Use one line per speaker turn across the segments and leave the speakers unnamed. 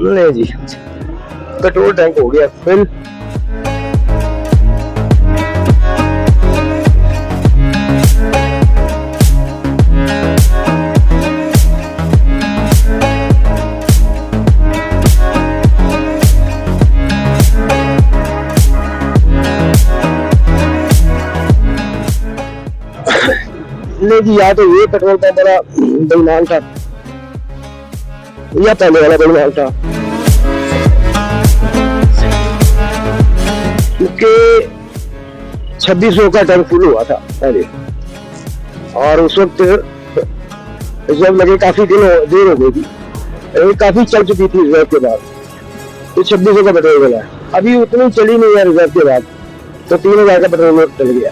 नहीं जी, petrol tank हो गया फिल। नहीं जी, या तो ये पेट्रोल पंप वाला बेईमान था या पहले वाला बेईमान था, क्योंकि 2600 का टैंक फुल हुआ था पहले, और उस वक्त जब लगे काफी देर हो गई थी, काफी चल चुकी थी रिजर्व के बाद, तो 2600 का पेट्रोल मिला। अभी उतनी चली नहीं है रिजर्व के बाद, तो 3000 का पेट्रोल चल गया।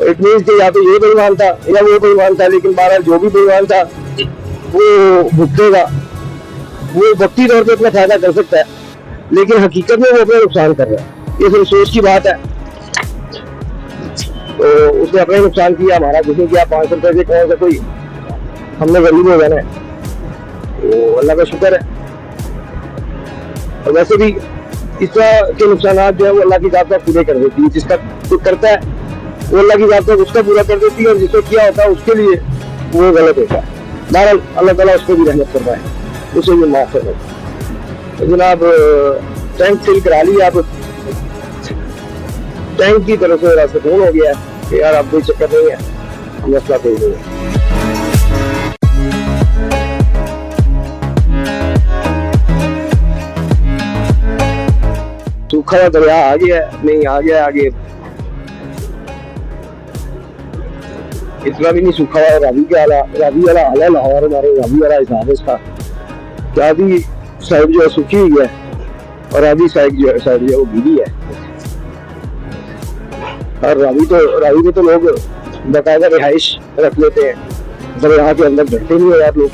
इट मीन्स कि या तो ये बेईमान था या वो बेईमान था, लेकिन बहरहाल जो भी बेईमान था वो भुगतेगा। वो वक्ती तौर पे अपना फायदा कर सकता है, लेकिन हकीकत में वो अपना नुकसान कर रहा है। ये सिर्फ सोच की बात है। तो उसने अपना नुकसान किया, हमारा कुछ नहीं किया। 500 रुपए से कौन सा कोई, हमने गरीब हो जाना है, तो अल्लाह का शुक्र है। और वैसे भी इस तरह के नुकसान जो है वो अल्लाह की जात पूरे कर देती है। जिसका कुछ करता है वो अल्लाह की जात उसका पूरा कर देती है, और जिसको किया होता है उसके लिए वो गलत होता है। बहरहाल अल्लाह ताला उसको भी रहमत कर रहा है, उसे भी माफ कर रहा है। तो जनाब टैंक फिल करा लिया, अब टैंक की तरफ से रास्ता फोन हो गया कि यार अब कोई चक्कर नहीं है, मसला कोई नहीं है। सूखा हुआ दरिया आ गया, नहीं आ गया आगे, इतना भी नहीं सूखा हुआ। रावी वाला हाल है लाहौर, हमारे रावी वाला हिसाब है इसका। रावी साइड जो है सूखी हुई है, और रावी साइड जो है वो गीली है। और रावी में तो लोग बाकायदा रिहाइश रख लेते हैं, दरिया के अंदर बैठते नहीं है यार लोग।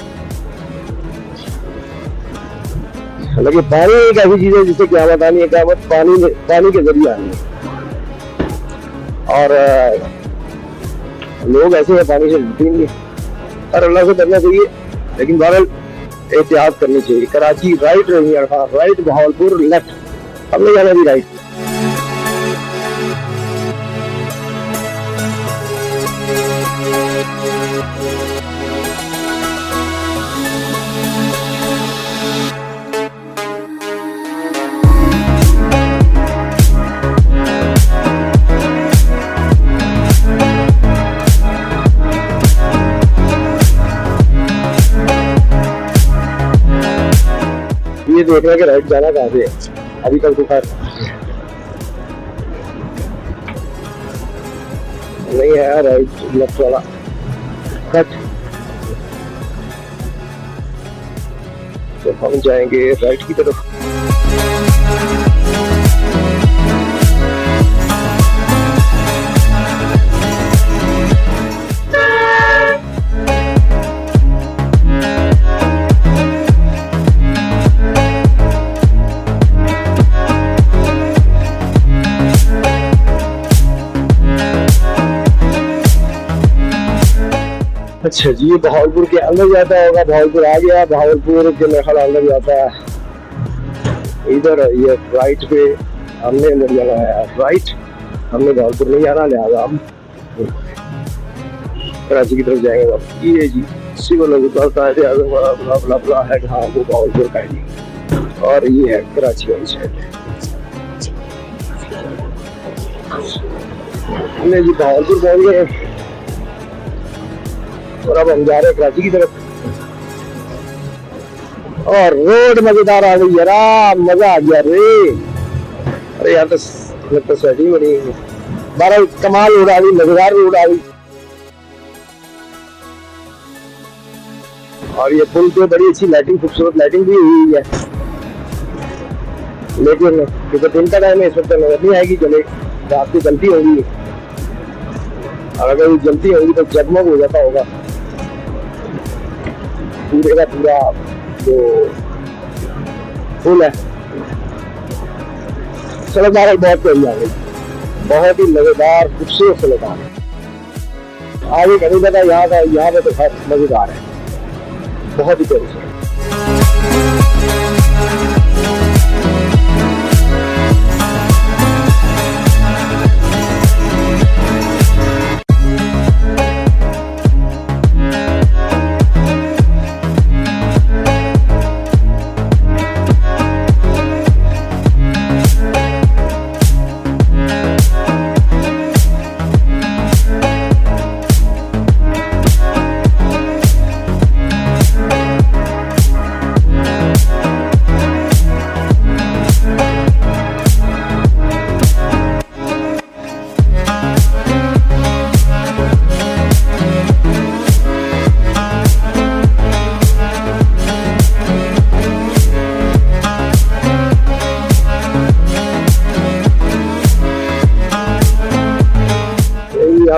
हालांकि पानी एक ऐसी चीज है जिससे क़यामत आनी है, क़यामत पानी के जरिए आनी है। और लोग ऐसे हैं पानी से डरते नहीं, और अल्लाह से डरना चाहिए, लेकिन बहरहाल एहतियात करनी चाहिए। कराची राइट नहीं है, राइट बहावलपुर लेफ्ट, हमने जाना भी राइट। ये देख रहे हैं कि राइट जाना कहाँ से है। अभी तक तो खैर नहीं है राइट लेफ्ट वाला कट, तो हम जाएंगे राइट की तरफ। अच्छा जी, ये बहावलपुर के अंदर जाता होगा। बहावलपुर आ गया, बहावलपुर के मेरे ख्याल अंदर जाता है इधर। ये राइट पे हमने अंदर जाना है, राइट हमने बहावलपुर नहीं जाना, लिहाजा हम कराची की तरफ जाएंगे। ये जी सिविल उतरता है है हाँ, वो बहावलपुर का है जी, और ये है कराची वाली साइड। हमने जी बहावलपुर पहुंच गए, और अब हम जा रहे हैं कराची की तरफ। और रोड मजेदार आ गई यार, मजा आ गया रे। अरे यार तो सेटिंग बनी, 12 कमाल रोड आ गई, मजेदार रोड आ गई। और ये पुल पे बड़ी अच्छी लाइटिंग, खूबसूरत लाइटिंग भी हुई है, लेकिन क्योंकि दिन का टाइम है इस वक्त नजर नहीं आएगी। चले रात को जलती होगी, और अगर जलती होगी तो जगमग हो जाता होगा पूरे का पूरा जो पुल है। सड़क बहुत बढ़िया आ गई, बहुत ही मजेदार खूबसूरत सड़क आ गई। आगे कभी पता यहाँ पे तो बहुत मजेदार है, बहुत ही प्यारी।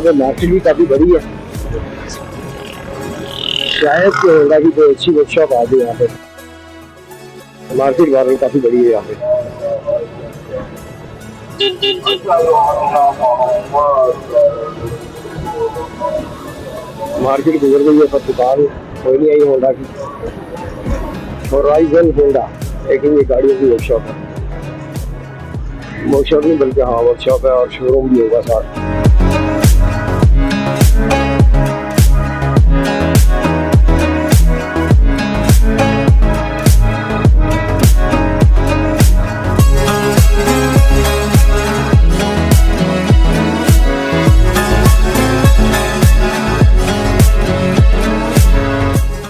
पे मार्केट भी काफी बड़ी है, शायद होंडा की कोई अच्छी वर्कशॉप आ गई यहाँ पे। मार्केट वार्केट काफी बड़ी है यहाँ पे। मार्केट गुजर गई है पर दुकान कोई नहीं आई होंडा की। होराइजन होंडा, लेकिन ये गाड़ियों की वर्कशॉप है, वर्कशॉप नहीं बल्कि हाँ वर्कशॉप है और शोरूम भी होगा साथ।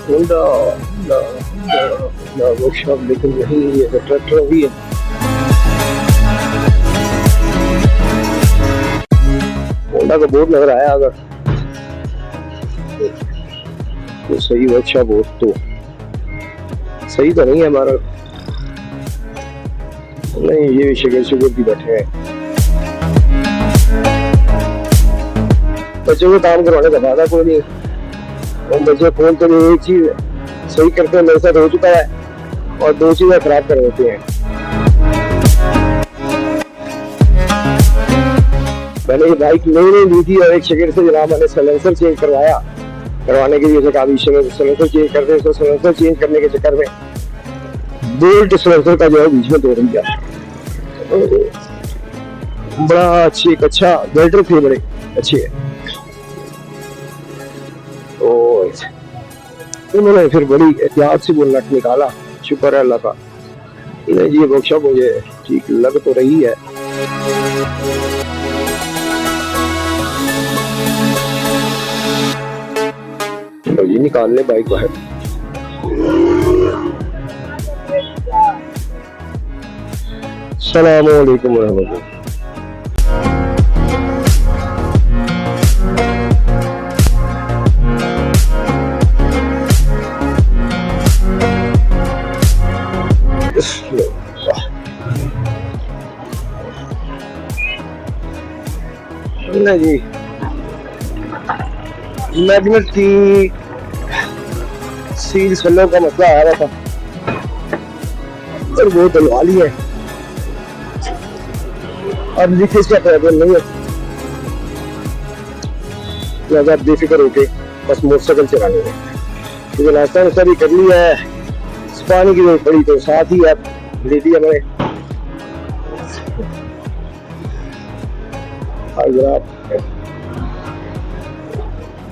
होंडा वर्कशॉप लेकिन यही है, ट्रैक्टर भी है। होंडा का बोर्ड लग रहा है, अगर तो सही वर्कशॉप हो तो सही तो नहीं है हमारा। नहीं, ये शुगर भी बैठे हैं, बच्चों को काम करवाने का फायदा कोई नहीं। हम बच्चे फोन तो एक चीज सही करते हैं, मेरे साथ हो चुका है, और दो चीजें खराब कर देते हैं। मैंने ये बाइक नई ली थी और एक शगर से जनाब मैंने सलेंसर चेंज करवाने के लिए कहा सलेंसर चेंज करते हैं। तो सलेंसर चेंज करने के चक्कर में बोल्ट सलेंसर का जो है बीच में तोड़ दिया। बड़ा अच्छा वेल्डर थे, बड़े अच्छे। और उन्होंने फिर बड़ी एहतियात से वो नट निकाला, शुक्र है अल्लाह का। ये वर्कशॉप मुझे ठीक लग तो रही है। तो ये निकाल ले बाइक बाहर। अस्सलाम वालेकुम रहमतुल्लाह। जी मैग्नेट की सील सलों का मसला आ रहा था और वो डलवा ली है। अब लीकेज का प्रॉब्लम नहीं है, लिहाजा आप बेफिक्र होके बस मोटरसाइकिल चलाने में। क्योंकि नाश्ता वास्ता भी कर लिया है, पानी की जरूरत पड़ी तो साथ ही आप ले लिया मैंने। जनाब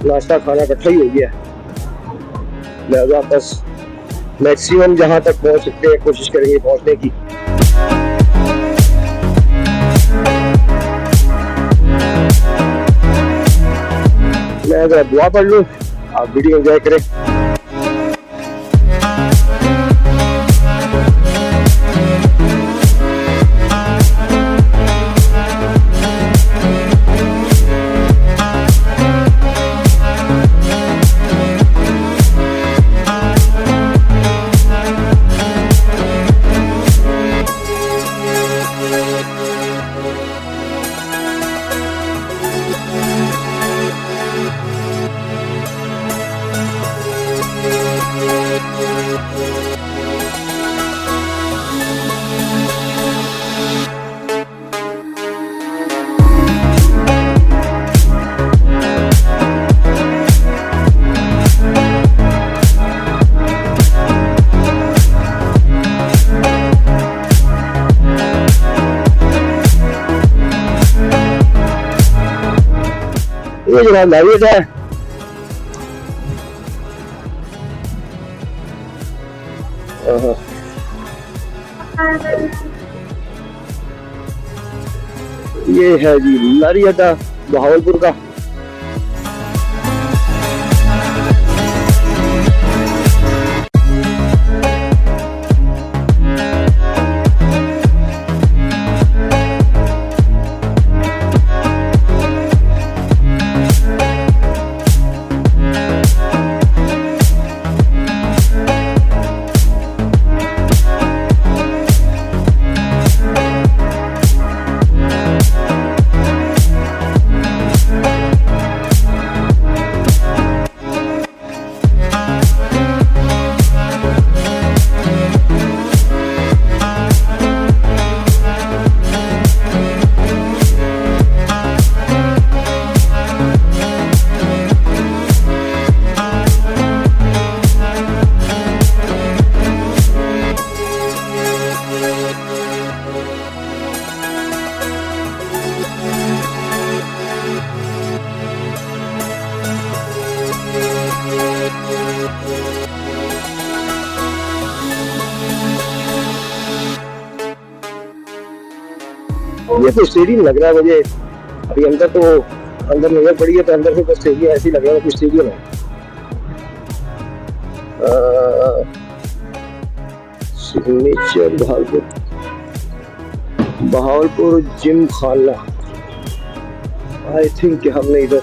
नाश्ता खाना इकट्ठा ही हो गया, लिहाजा बस मैक्सिमम जहां तक पहुंच सकते हैं कोशिश करेंगे पहुंचने की। मैं जरा दुआ पढ़ लूं, आप वीडियो एंजॉय करें। ये जनाब लाइट है, ये है जी लारी अड्डा बहावलपुर का। ये तो स्टेडियम लग रहा है मुझे। अभी अंदर तो अंदर नजर पड़ी है तो अंदर से तो स्टेडियम ऐसे ही लग रहा है कि स्टेडियम है। सिग्नेचर बहावलपुर जिम खाना। आई थिंक हमने इधर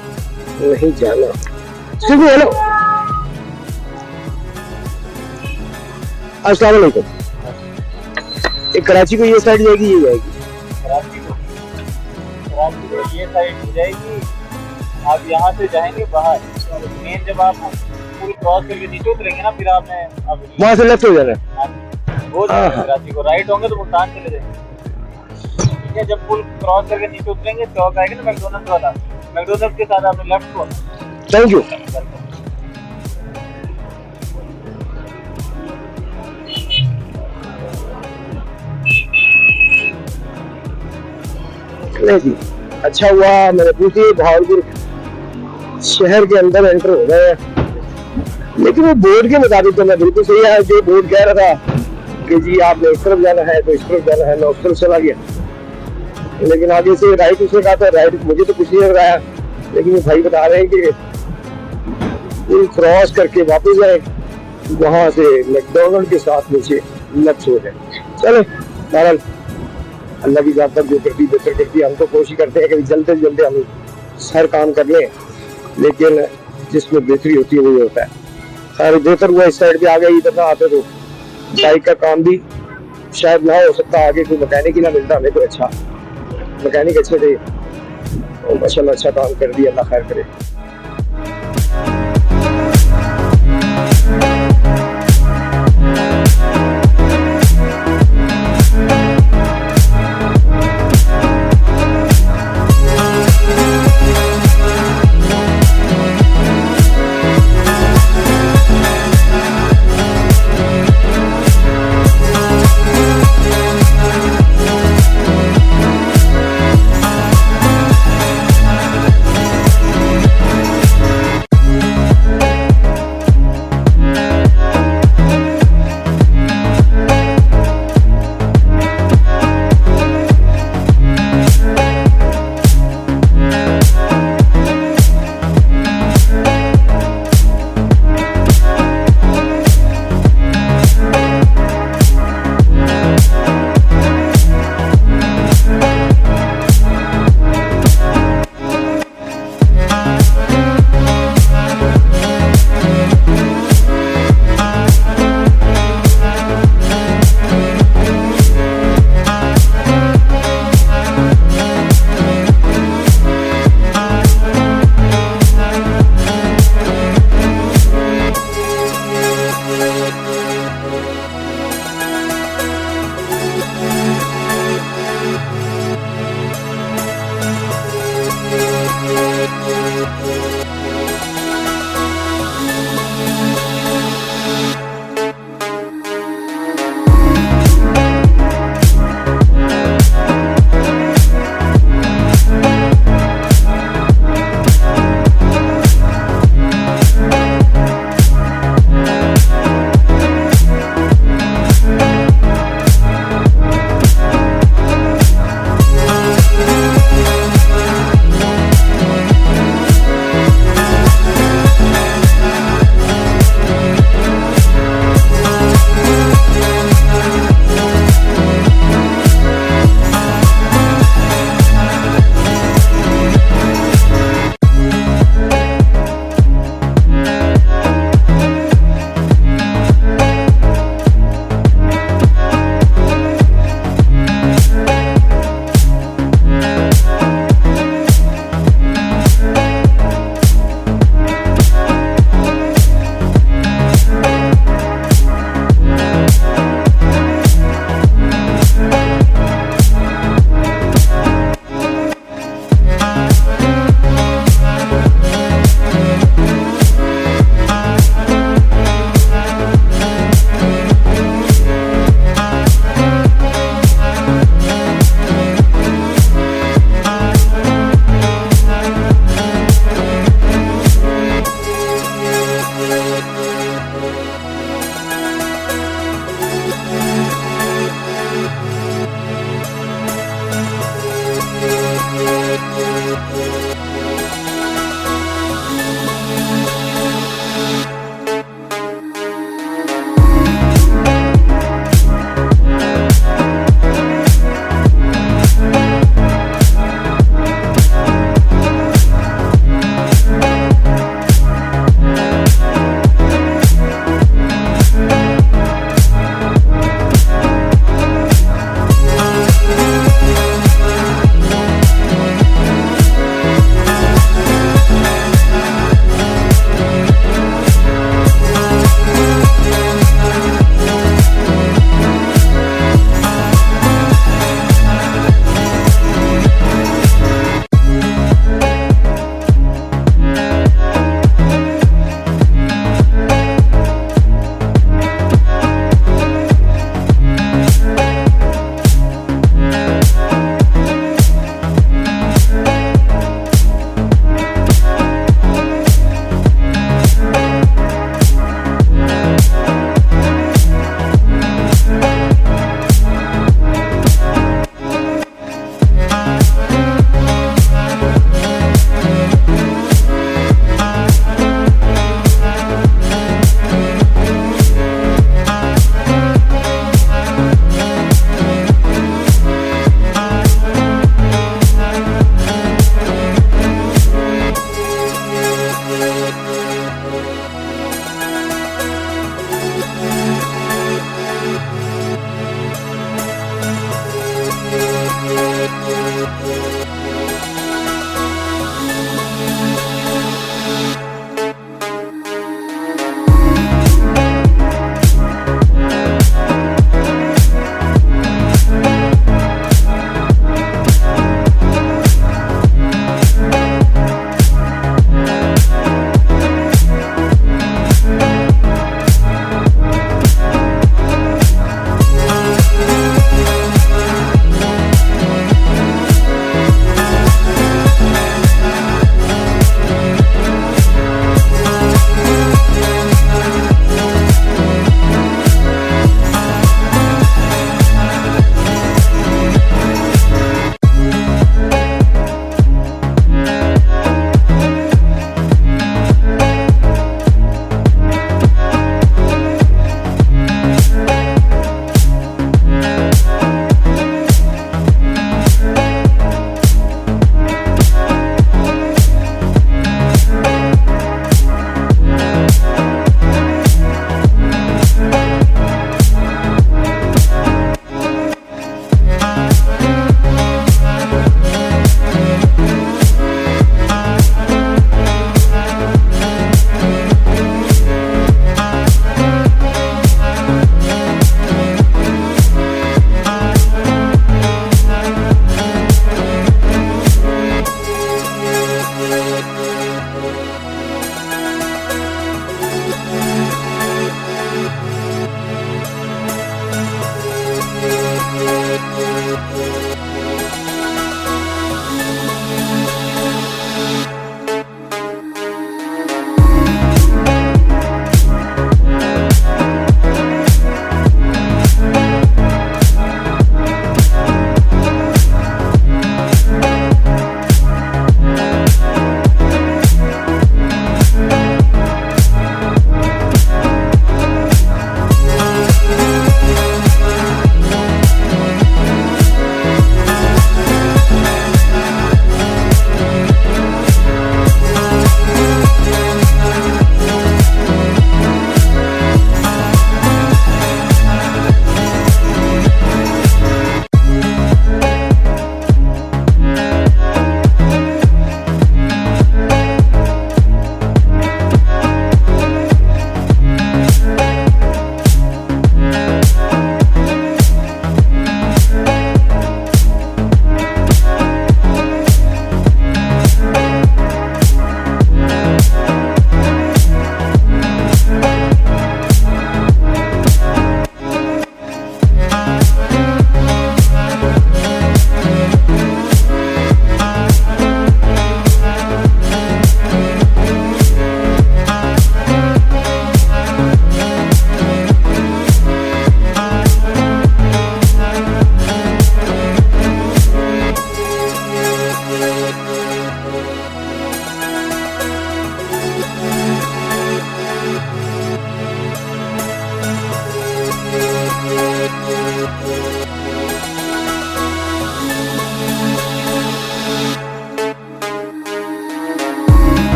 नहीं जाना। हेलो, अस्सलाम वालेकुम। एक कराची को ये साइड जाएगी, ये जाएगी
कराची को ये साइड हो जाएगी। आप यहाँ से जाएंगे बाहर, मेन जब आप पुल क्रॉस करके नीचे उतरेंगे ना, फिर आपने
वहाँ से लेफ्ट हो जाना है।
वो कराची को राइट होंगे तो मुल्तान चले जाएंगे। ठीक है, जब पुल क्रॉस करके नीचे उतरेंगे चौक आएगा ना मैकडोनल्ड वाला, मैकडोनल्ड के साथ आपने लेफ्ट को।
Thank you. नहीं जी, अच्छा हुआ मैंने पूछी। भावलपुर शहर के अंदर एंटर हो गए, लेकिन वो बोर्ड के मुताबिक तो मैं बिल्कुल सही है। जो बोर्ड कह रहा था कि जी आपने इस तरफ जाना है तो इस तरफ जाना है, मैं उस तरफ चला गया। लेकिन आगे से राइट उसने कहा था, राइट मुझे तो कुछ नहीं लग रहा है, लेकिन ये भाई बता रहे हैं कि पुल क्रॉस करके वापस जाए, वहां से मैकडोनल्ड के साथ नीचे लेफ्ट हो जाए। चलो बहरहाल अल्लाह की जात तक जो करती बेहतर करती है। हम तो कोशिश करते हैं कि जल्द से जल्द हम हर काम कर लें, लेकिन जिसमें बेहतरी होती है वही होता है। खैर बेहतर हुआ इस साइड पे आ गए, इधर ना आते तो बाइक का काम भी शायद ना हो सकता। आगे कोई मैकेनिक ही ना मिलता हमें, तो अच्छा मैकेनिक अच्छे थे, माशाल्लाह अच्छा काम कर दिया, अल्लाह खैर करे।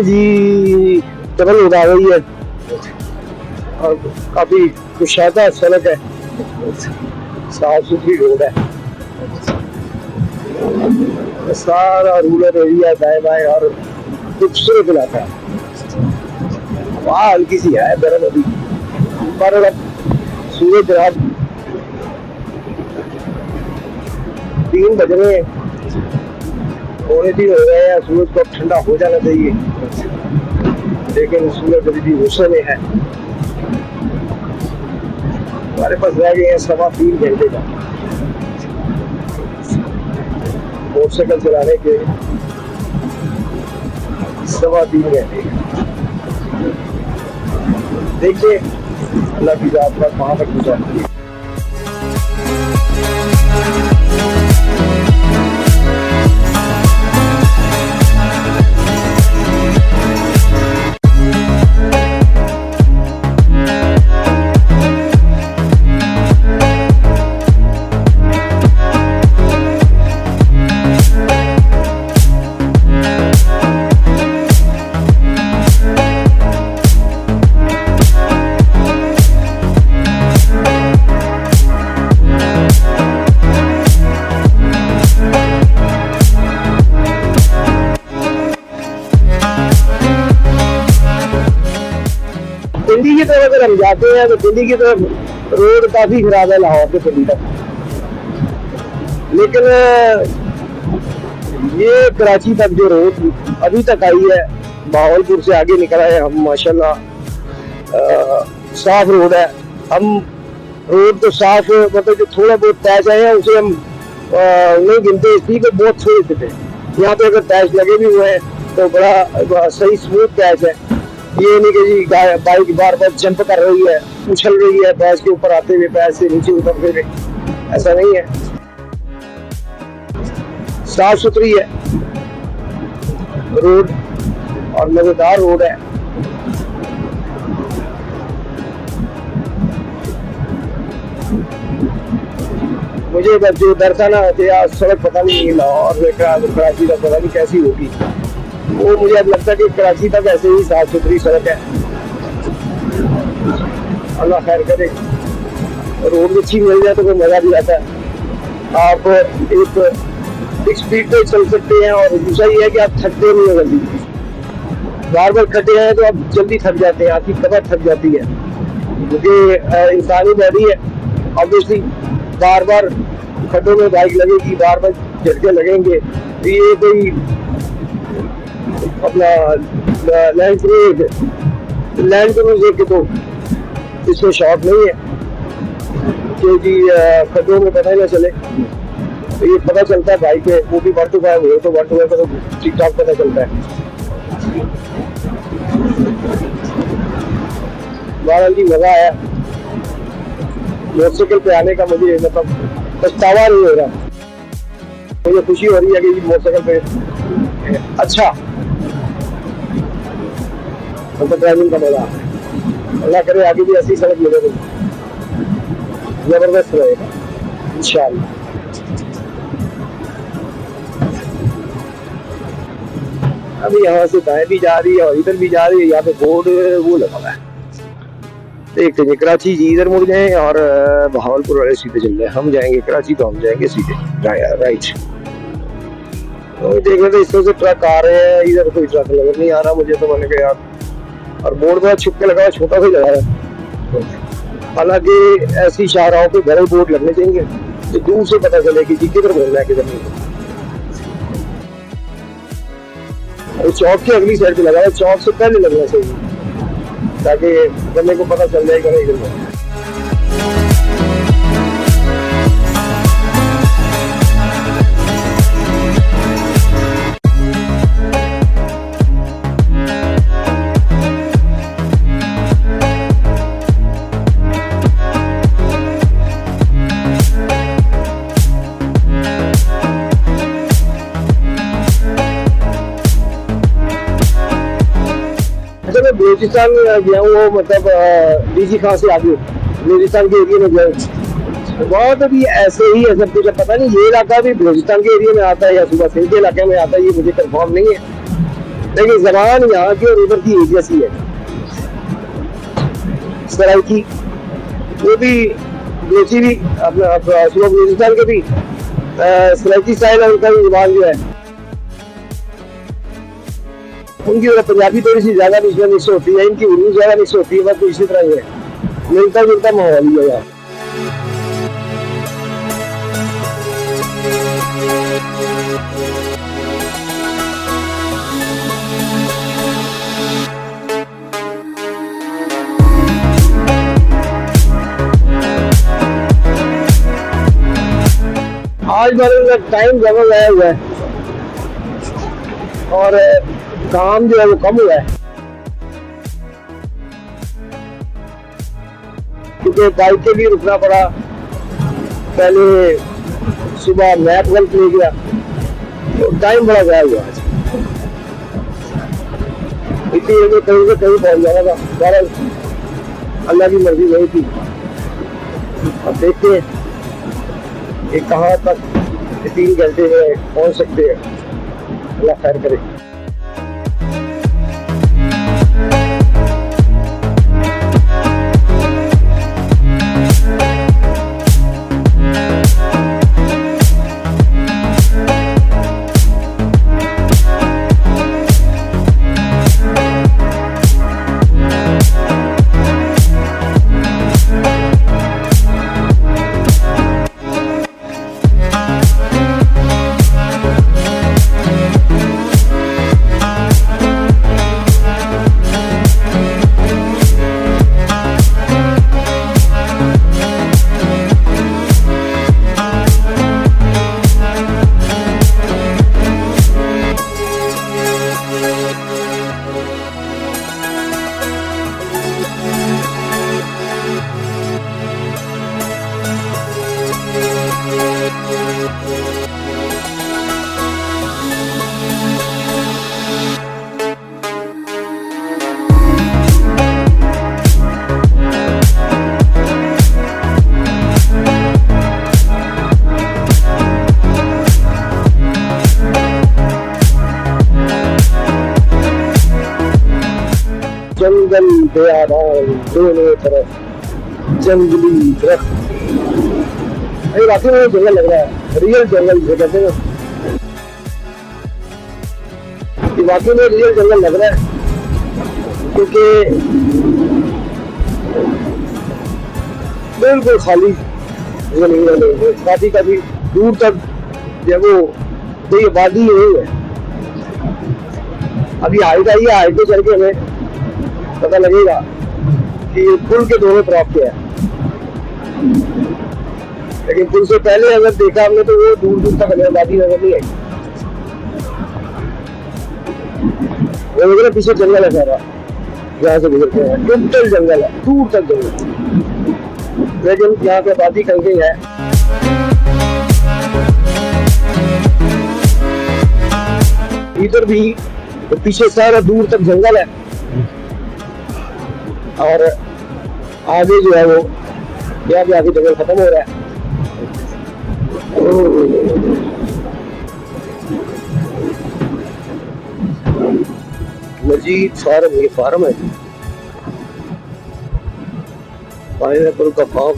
जी डबल उड़ा गई है और काफी कुशादा सड़क है, साफ सुथरी रोड है, सारा रूरल एरिया दाएं बाएं और खूबसूरत इलाका है। वहाँ हल्की सी है गर्म अभी, पर सूरज रात 3 बज रहे हैं, पौने 3 हो गए हैं। सूरज को ठंडा हो जाना चाहिए, लेकिन सूरज अभी भी गुस्से में है। हमारे पास रह गए हैं 3.25 घंटे का मोटरसाइकिल चलाने के, 3.25 घंटे। देखिए अल्लाह की जात पर वहां तक पहुंचाती है। दिल्ली की तरफ अगर हम जाते हैं तो दिल्ली की तरफ रोड काफी खराब है लाहौर से दिल्ली तक, लेकिन ये कराची तक जो रोड अभी तक आई है, बहावलपुर से आगे निकला है हम माशाल्लाह, साफ रोड है। हम रोड तो साफ, मतलब जो थोड़ा बहुत पैच आए हैं उसे हम नहीं गिनते, इसलिए कि बहुत थोड़े से थे। यहाँ पे अगर पैच लगे भी हुए हैं तो बड़ा सही स्मूथ पैच है। ये नहीं कि जी बाइक बार बार जंप कर रही है, उछल रही है पैच के ऊपर आते हुए, पैच से नीचे उतरते हुए, ऐसा नहीं है। साफ सुथरी है रोड और मजेदार रोड है। मुझे जो डर था ना कि यार सड़क पता नहीं लाहौर में कराची का पता नहीं कैसी होगी, वो मुझे अब लगता है कि कराची तक ऐसे ही साफ सुथरी सड़क है। अल्लाह खैर करे, रोड अच्छी मिल जाए तो कोई मजा भी आता है। आप एक स्पीड पे चल सकते हैं, और दूसरा ये है कि आप थकते नहीं हो जल्दी। बार बार खटे हैं तो आप जल्दी थक जाते हैं, आपकी कमर थक जाती है, क्योंकि इंसानी बॉडी है। ऑब्वियसली बार बार खड्डों में बाइक लगेगी, बार बार झटके लगेंगे, तो ये कोई अपना लैंड क्रूजर के तो इसमें शॉर्ट नहीं है कि जी खड्डों में पता ही ना चले। तो ये पता चलता है बाइक पे, वो भी 125 हो तो 125 का तो ठीक ठाक पता चलता है। बहरहाल जी मजा आया मोटरसाइकिल पे आने का, मुझे मतलब पछतावा नहीं हो रहा, मुझे खुशी हो रही है कि मोटरसाइकिल पे अच्छा मतलब ड्राइविंग का मजा। अल्लाह करे आगे भी ऐसी सड़क मिले, जबरदस्त रहेगा इंशाअल्लाह। अभी यहाँ से दाएं भी जा रही है और इधर भी जा रही है, यहाँ पे बोर्ड वो लगा हुआ है। देखते हैं कराची जी इधर मुड़ जाए और बहावलपुर वाले सीधे चल जाए। हम जाएंगे कराची तो हम जाएंगे सीधे राइट। तो देख रहे थे इस तरह से ट्रक आ रहे हैं, इधर कोई ट्रक नजर नहीं आ रहा मुझे, तो मैंने कहा यार, और बोर्ड बड़ा छुप के लगा हुआ, छोटा सा लगा है। हालांकि ऐसी शाहराहों पे बड़े बोर्ड लगने चाहिए तो दूर से पता चले कि जी किधर बोलना है किधर नहीं। चौक की अगली साइड पे लगा है, चौक से पहले लगना चाहिए ताकि बंदे को पता चल जाएगा नहीं इधर। मैं बलूचिस्तान गया हूँ, वो मतलब डीजी खां से आगे बलूचिस्तान के एरिया में गया। बहुत अभी ऐसे ही है सब कुछ, पता नहीं ये इलाका भी बलूचिस्तान के एरिया में आता है या सूबा सिंध के इलाके में आता है, ये मुझे कंफर्म नहीं है। लेकिन जबान यहाँ की और उधर की एक जैसी है। सराइकी वो भी बलोची भी अपना बलूचिस्तान के भी सराइकी स्टाइल है उनका भी जुबान जो है। उनकी वजह पंजाबी थोड़ी सी ज्यादा मिक्स होती है, इनकी उर्दू ज्यादा मिक्स होती है, बस इसी तरह ही है, मिलता जुलता माहौल ही है यार। आज मेरा टाइम ज्यादा गया हुआ है और काम जो है वो कम हुआ है, क्योंकि बाइक के लिए रुकना पड़ा। पहले सुबह मैप गलत ले गया तो टाइम बड़ा गया हुआ आज, इसलिए कहीं से कहीं पहुंच जाना था। सारा अल्लाह की मर्जी नहीं थी। अब देखते हैं कि कहाँ तक 3 घंटे में पहुंच सकते हैं। अल्लाह खैर करे। जंगल बेआराम दोनों तरफ जंगली दरख्त। ये वाकई में जंगल लग रहा है, रियल जंगल जिसे कहते हैं। ये वाकई में रियल जंगल लग रहा है, क्योंकि बिल्कुल खाली जमीन है, काफी काफी दूर तक जो वो कोई आबादी नहीं है। अभी हाइट आई है, हाइट पे चल के हमें पता लगेगा कि पुल के दोनों तरफ क्या है। लेकिन पुल से पहले अगर देखा हमने तो वो दूर दूर तक हमें आबादी नजर नहीं आई। वो वगैरह पीछे जंगल है सारा, जहाँ से गुजरते हैं टोटल जंगल है, दूर तक जंगल। लेकिन यहाँ पे आबादी कहीं कहीं है। इधर भी तो पीछे सारा दूर तक जंगल है और आगे जो है वो यहाँ भी आगे जंगल खत्म हो रहा है। मजीद फार्म, ये फार्म है पाइनएप्पल का फार्म।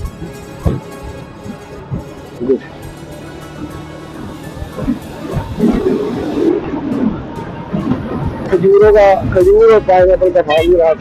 खजूरों का, खजूर और पाइनएप्पल का फार्म भी रहा।